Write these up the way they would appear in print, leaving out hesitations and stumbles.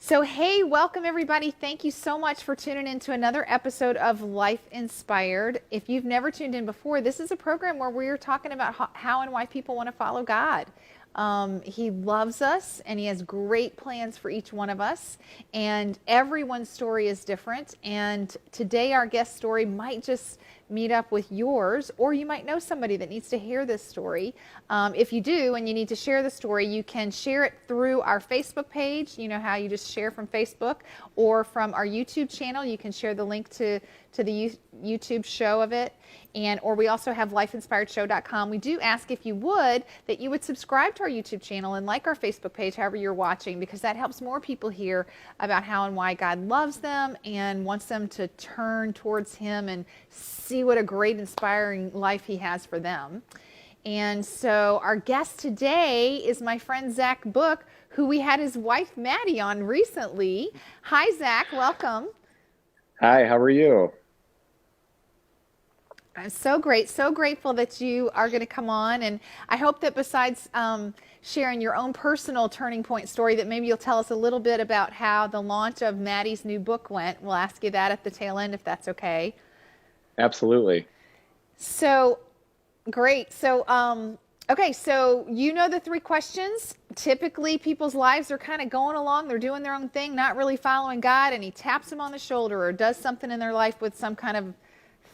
So, hey, welcome everybody. Thank you so much for tuning in to another episode of Life Inspired. If you've never tuned in before, this is a program where we're talking about how and why people want to follow God. He loves us and he has great plans for each one of us. And everyone's story is different. And today, our guest story might just meet up with yours, or you might know somebody that needs to hear this story. If you do and you need to share the story, you can share it through our Facebook page. You know how you just share from Facebook, or from our YouTube channel. You can share the link to the YouTube show of it. Or we also have lifeinspiredshow.com. We do ask, if you would, that you would subscribe to our YouTube channel and like our Facebook page, however you're watching, because that helps more people hear about how and why God loves them and wants them to turn towards him and see what a great, inspiring life he has for them. And so our guest today is my friend Zach Book, who we had his wife Maddie on recently. Hi, Zach. Welcome. Hi, how are you? I'm so great, so grateful that you are going to come on. And I hope that besides sharing your own personal turning point story, that maybe you'll tell us a little bit about how the launch of Maddie's new book went. We'll ask you that at the tail end, if that's okay. Absolutely. So great. Okay, so you know the three questions. Typically, people's lives are kind of going along, they're doing their own thing, not really following God, and he taps them on the shoulder or does something in their life with some kind of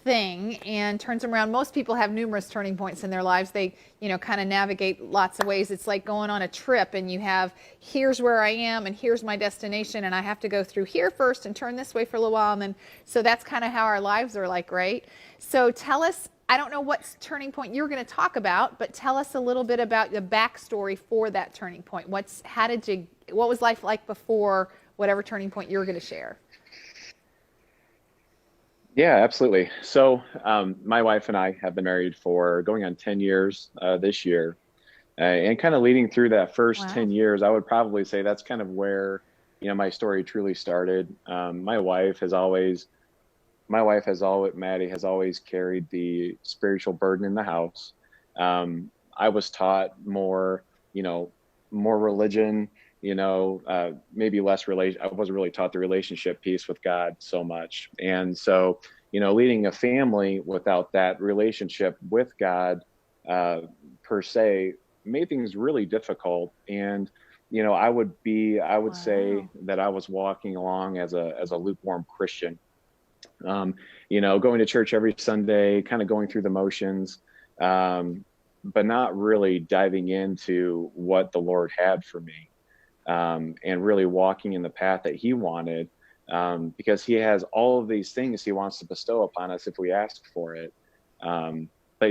thing and turns them around. Most people have numerous turning points in their lives. They, kind of navigate lots of ways. It's like going on a trip and you have, here's where I am and here's my destination, and I have to go through here first and turn this way for a little while. And then, so that's kind of how our lives are like, right? So tell us, I don't know what turning point you're going to talk about, but tell us a little bit about the backstory for that turning point. What was life like before whatever turning point you're going to share? Yeah, absolutely. So, my wife and I have been married for going on 10 years this year. And kind of leading through that first Wow. 10 years, I would probably say that's kind of where, my story truly started. Maddie has always carried the spiritual burden in the house. I was taught more, you know, more religion, maybe less relation. I wasn't really taught the relationship piece with God so much. And so, leading a family without that relationship with God, per se, made things really difficult. And, I would say Wow. that I was walking along as a lukewarm Christian, going to church every Sunday, kind of going through the motions, but not really diving into what the Lord had for me, and really walking in the path that He wanted, because He has all of these things He wants to bestow upon us if we ask for it. But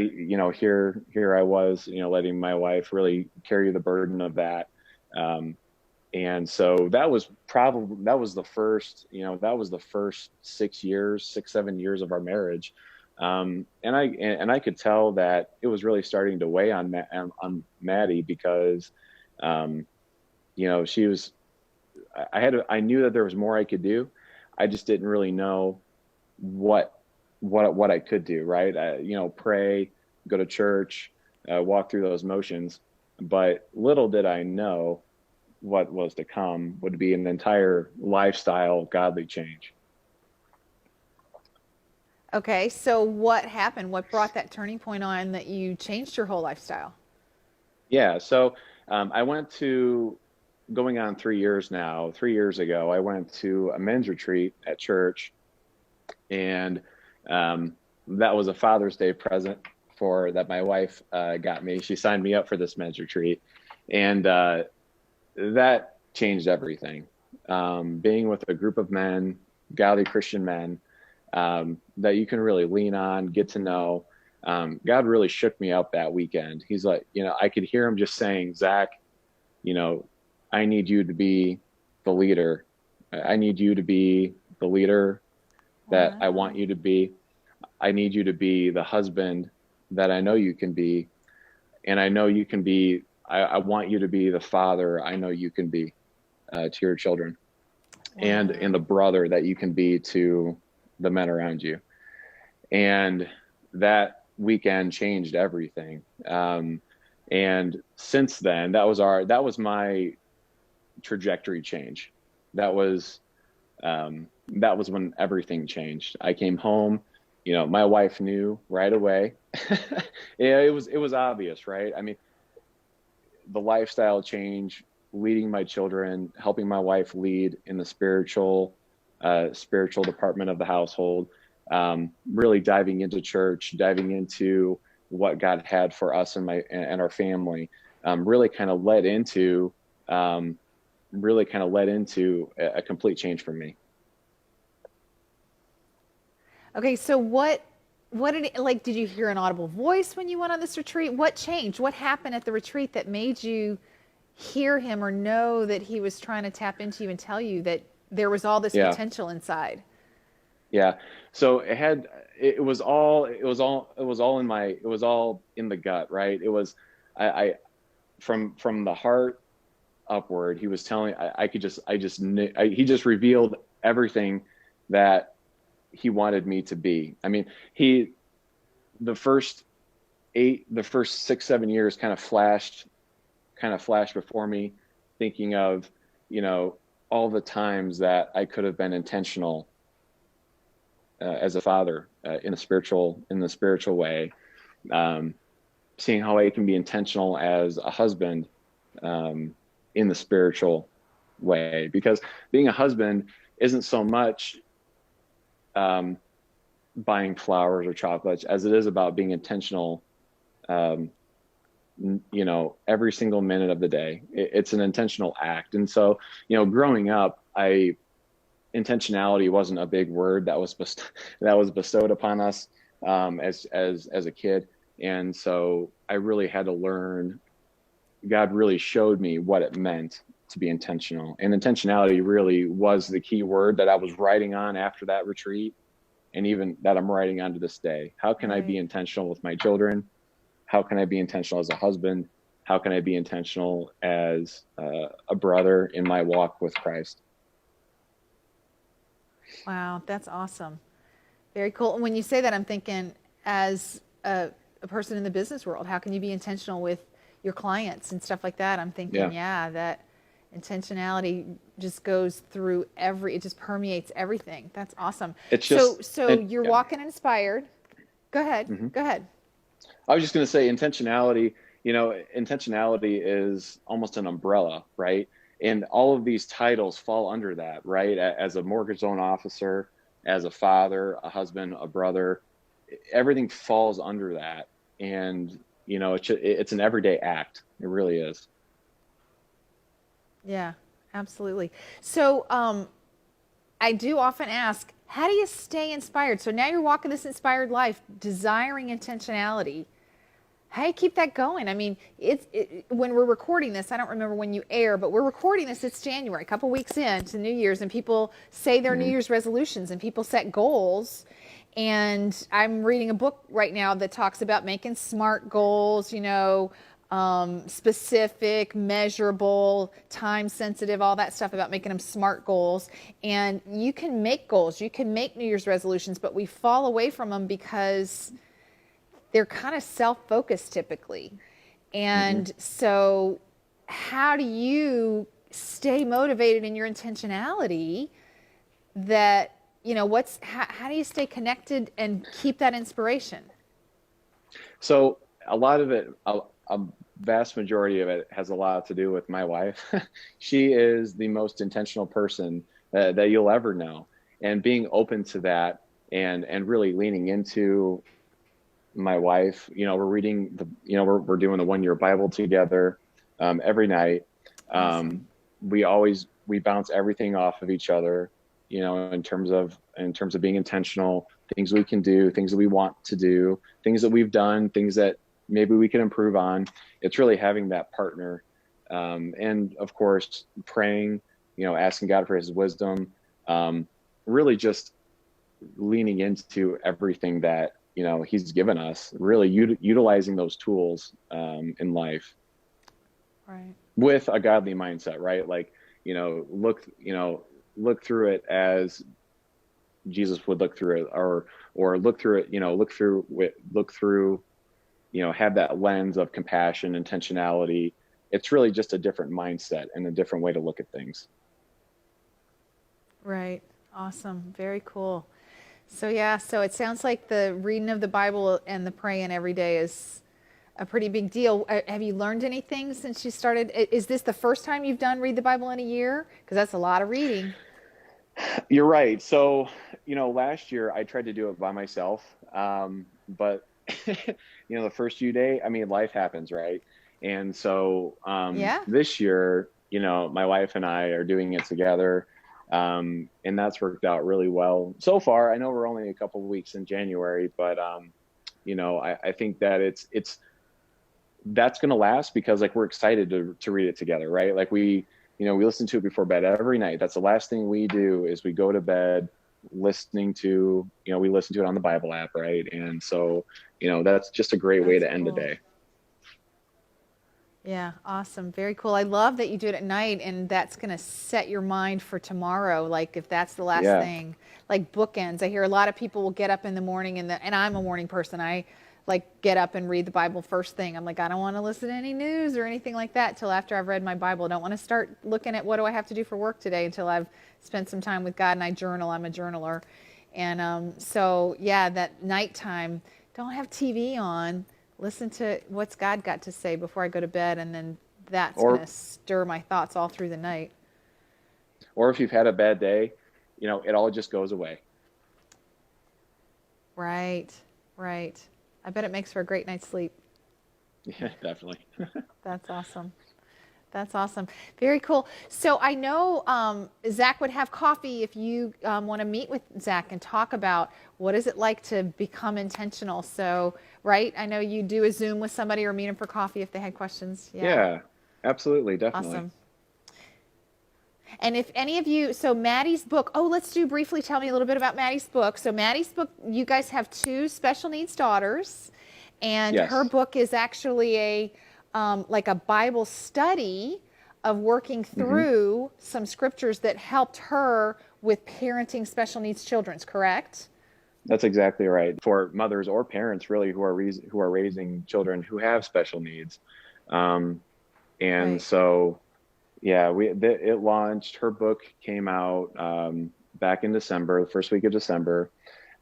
here I was, letting my wife really carry the burden of that. And so that was the first 6, 7 years of our marriage. And I could tell that it was really starting to weigh on Maddie, because, she was, I knew that there was more I could do. I just didn't really know what, what I could do. Right. Pray, go to church, walk through those motions. But little did I know what was to come would be an entire lifestyle godly change. Okay, so what happened? What brought that turning point on that you changed your whole lifestyle? Yeah. So, I went to going on 3 years now. 3 years ago, I went to a men's retreat at church, and that was a Father's Day present for that my wife got me. She signed me up for this men's retreat, and that changed everything. Being with a group of men, godly Christian men, that you can really lean on, get to know. God really shook me up that weekend. He's like, I could hear him just saying, Zach, you know, I need you to be the leader. I need you to be the leader that I want Wow. you to be. I need you to be the husband that I know you can be. And I know you can be, I want you to be the father I know you can be, to your children, and the Wow. brother that you can be to the men around you. And that weekend changed everything. And since then, that was my trajectory change. that was when everything changed. I came home, my wife knew right away. Yeah, it was obvious, right? I mean, the lifestyle change, leading my children, helping my wife lead in the spiritual department of the household, really diving into church, diving into what God had for us and our family, really kind of led into um, a complete change for me. Okay, so what did it like? Did you hear an audible voice when you went on this retreat? What changed? What happened at the retreat that made you hear him or know that he was trying to tap into you and tell you that there was all this Yeah, potential inside? yeah. So it was all in the gut, right? It was I from the heart upward. He was telling I could just I just knew, he just revealed everything that he wanted me to be. I mean, he the first the first 6 7 years kind of flashed before me, thinking of, all the times that I could have been intentional as a father, in the spiritual way, um, seeing how I can be intentional as a husband, um, in the spiritual way, because being a husband isn't so much um, buying flowers or chocolates as it is about being intentional, um, every single minute of the day. It's an intentional act. And so, growing up, I intentionality wasn't a big word that was that was bestowed upon us, as a kid. And so I really had to learn. God really showed me what it meant to be intentional, and intentionality really was the key word that I was writing on after that retreat, and even that I'm writing on to this day. How can I be Right. intentional with my children? How can I be intentional as a husband? How can I be intentional as a brother in my walk with Christ? Wow, that's awesome. Very cool. And when you say that, I'm thinking as a person in the business world, how can you be intentional with your clients and stuff like that? I'm thinking, Yeah, yeah, that intentionality just goes through it just permeates everything. That's awesome. it's So, just so and you're yeah. walking inspired. Go ahead. Mhm. Go ahead. I was just going to say intentionality. Intentionality is almost an umbrella, right? And all of these titles fall under that, right? As a mortgage loan officer, as a father, a husband, a brother, everything falls under that. And it's an everyday act. It really is. Yeah, absolutely. So, I do often ask, how do you stay inspired? So now you're walking this inspired life, desiring intentionality. How do you keep that going? I mean, when we're recording this, I don't remember when you air, but we're recording this, it's January, a couple weeks into New Year's, and people say their New Mhm. Year's resolutions and people set goals. And I'm reading a book right now that talks about making smart goals, specific, measurable, time sensitive, all that stuff about making them smart goals. And you can make goals, you can make New Year's resolutions, but we fall away from them because they're kind of self-focused typically. Mhm. And so how do you stay motivated in your intentionality that, how do you stay connected and keep that inspiration? So a lot of it, a vast majority of it, has a lot to do with my wife. She is the most intentional person that you'll ever know, and being open to that, and really leaning into my wife. We're reading we're doing the 1 year Bible together, every night. Awesome. Um, we bounce everything off of each other, in terms of being intentional, things we can do, things that we want to do, things that we've done, things that maybe we can improve on. It's really having that partner, and of course praying, asking God for His wisdom, really just leaning into everything that He's given us, really utilizing those tools, in life Right. with a godly mindset, right? Like, look through it as Jesus would look through it, or look through it, look through, have that lens of compassion, intentionality. It's really just a different mindset and a different way to look at things. Right. Awesome. Very cool. So yeah, so it sounds like the reading of the Bible and the praying every day is a pretty big deal. Have you learned anything since you started? Is this the first time you've done read the Bible in a year? Because that's a lot of reading. You're right. So, last year I tried to do it by myself, but the first few days, I mean, life happens, right? And so Yeah. this year, my wife and I are doing it together, and that's worked out really well so far. I know we're only a couple of weeks in January, but I think that it's that's going to last because like we're excited to read it together, right? Like we listen to it before bed every night. That's the last thing we do is we go to bed listening to, we listen to it on the Bible app, right? And so, that's just a great way That's to end the cool. day. Yeah, awesome. Very cool. I love that you do it at night and that's going to set your mind for tomorrow. Like if that's the last Yeah. thing, like bookends. I hear a lot of people will get up in the morning and I'm a morning person. I like get up and read the Bible first thing. I'm like, I don't want to listen to any news or anything like that till after I've read my Bible. I don't want to start looking at what do I have to do for work today until I've spent some time with God and I journal. I'm a journaler. And so, yeah, that nighttime, don't have TV on. Listen to what's God got to say before I go to bed, and then that's going Or, to stir my thoughts all through the night. or if you've had a bad day, it all just goes away. Right, right. I bet it makes for a great night's sleep. Yeah, definitely. That's awesome. That's awesome. Very cool. So I know Zach would have coffee if you want to meet with Zach and talk about what is it like to become intentional. So, right? I know you do a Zoom with somebody or meet them for coffee if they had questions. Yeah. Yeah, absolutely. Definitely. Awesome. And if any of you, so Maddie's book, oh, let's do briefly tell me a little bit about Maddie's book. So Maddie's book, you guys have two special needs daughters, and her Yes. book is actually like a Bible study of working Hmm. through some scriptures that helped her with parenting special needs children, correct? That's exactly right. For mothers or parents, really, who are raising children who have special needs, um, and Right. so yeah, it launched. Her book came out back in December, the first week of December,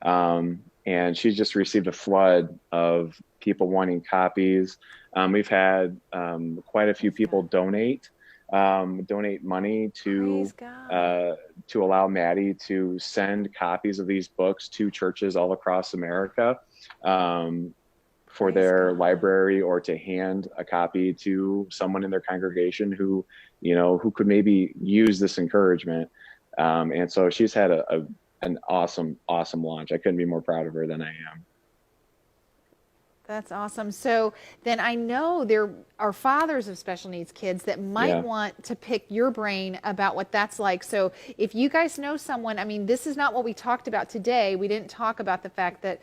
and she's just received a flood of people wanting copies. We've had quite a few Praise people God. donate money Praise God. to allow Maddie to send copies of these books to churches all across America. For Praise their God. library or to hand a copy to someone in their congregation who could maybe use this encouragement. And so she's had an awesome launch. I couldn't be more proud of her than I am. That's awesome. So then I know there are fathers of special needs kids that might Yeah. want to pick your brain about what that's like. So if you guys know someone, I mean, this is not what we talked about today. We didn't talk about the fact that,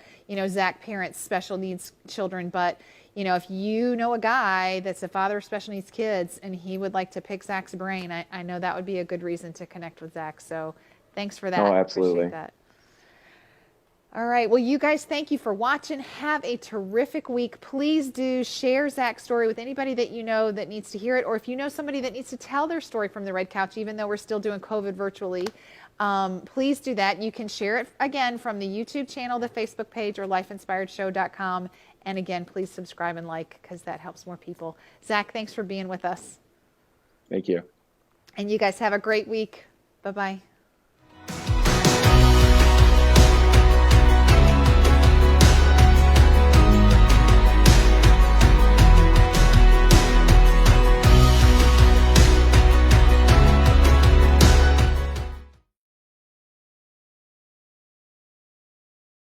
Zach parents special needs children, but if you know a guy that's a father of special needs kids and he would like to pick Zach's brain, I know that would be a good reason to connect with Zach. So thanks for Oh, that. Appreciate absolutely. that. All right. Well, you guys, thank you for watching. Have a terrific week. Please do share Zach's story with anybody that you know that needs to hear it, or if you know somebody that needs to tell their story from the Red Couch, even though we're still doing COVID virtually, please do that. You can share it again from the YouTube channel, the Facebook page, or lifeinspiredshow.com. And again, please subscribe and like because that helps more people. Zach, thanks for being with us. Thank you. And you guys have a great week. Bye bye.